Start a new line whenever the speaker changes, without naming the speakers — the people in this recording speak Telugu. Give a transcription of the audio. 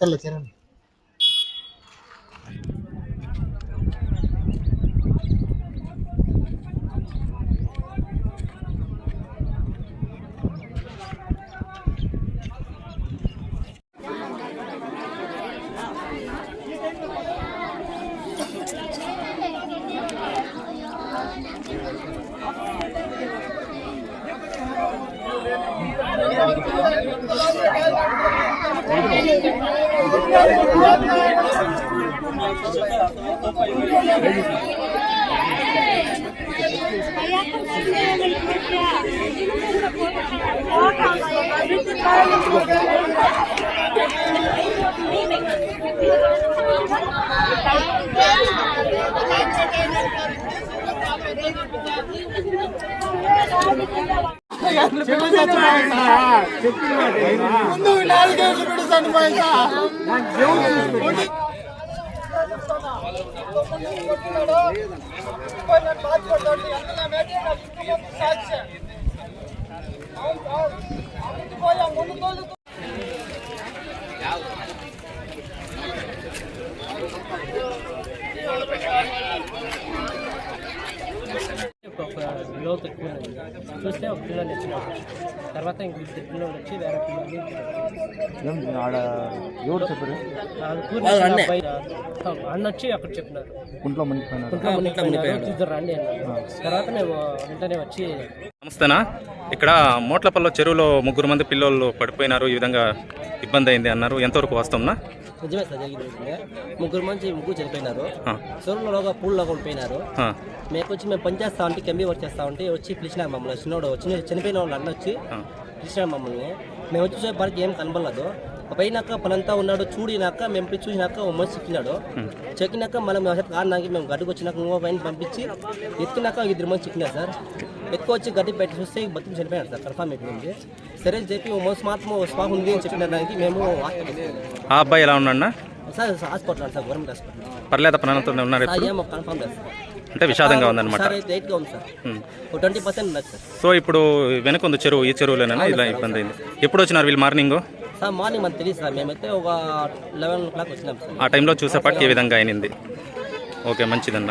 ఎక్కర్ల చరణ్ ముందు 4 గంటలు పెడతాను
లోతు ఎక్కువ చూస్తే ఒక పిల్లలు ఇచ్చినాడు. తర్వాత ఇంక పిల్లలు వచ్చి వేరే పిల్లలు అన్న వచ్చి అక్కడ చెప్పినారు ఇద్దరు రండి అన్నారు. తర్వాత మేము వెంటనే వచ్చి
నమస్తేనా. ఇక్కడ మోట్లపల్లి చెరువులో 3 మంది పిల్లలు పడిపోయినారు, ఈ విధంగా ఇబ్బంది అయింది అన్నారు. ఎంతవరకు వాస్తవనా?
నిజమే సార్, జరిగింది. ముగ్గురు చనిపోయినారు. చెరువులోగా పూల్లోగా ఉండిపోయినారు. మేము పని చేస్తా ఉంటే కెంబీ వర్క్ చేస్తా ఉంటే వచ్చి పిలిచినారు మమ్మల్ని. చిన్నోడు వచ్చి చనిపోయిన వాళ్ళు అన్న వచ్చి పిలిచినారు మమ్మల్ని. మేము వచ్చి చూసేపాటికి ఏం కనబడలేదు. పైనాక పనంతా ఉన్నాడు. చూడినాక మేము చూసినాక ఓ మనిషి చిక్కినాడు. చెక్కినాక మనం కారణానికి మేము గడ్డికి వచ్చినాక ఇంకో పైన పంపించి ఎత్తినాక 2 మంది చిక్కినారు సార్. ఎక్కువ వచ్చి గడ్డి పెట్టి చూస్తే బతుకు చనిపోయినారు సార్. కన్ఫామ్ అయిపోయింది. సరే చెప్పి ఓ మనిషి మాత్రం స్పాహ్ ఉంది అని చెప్పిన దానికి మేము
ఆ అబ్బాయి ఎలా ఉన్నాడు
sir? Hospital sir, government hospital.
పర్లేదు, పనంతా ఉన్నారు.
ఏమో కన్ఫామ్ లేదు సార్.
అంటే విషాదంగా ఉందన్నమాట.
సార్ అయితే 8గా ఉంది సార్. 20% ఉన్నది సార్.
సో ఇప్పుడు వెనక ఉంది చెరువు, ఈ చెరువులోనే ఇలా ఇబ్బంది అయింది. ఎప్పుడు వచ్చినారు వీళ్ళు? Morning
sir. మార్నింగ్ మనకు తెలియదు సార్. మేమైతే ఒక 11 o'clock వచ్చినాం సార్.
ఆ టైంలో చూసేపాటికి ఏ విధంగా అయింది. ఓకే, మంచిదన్న.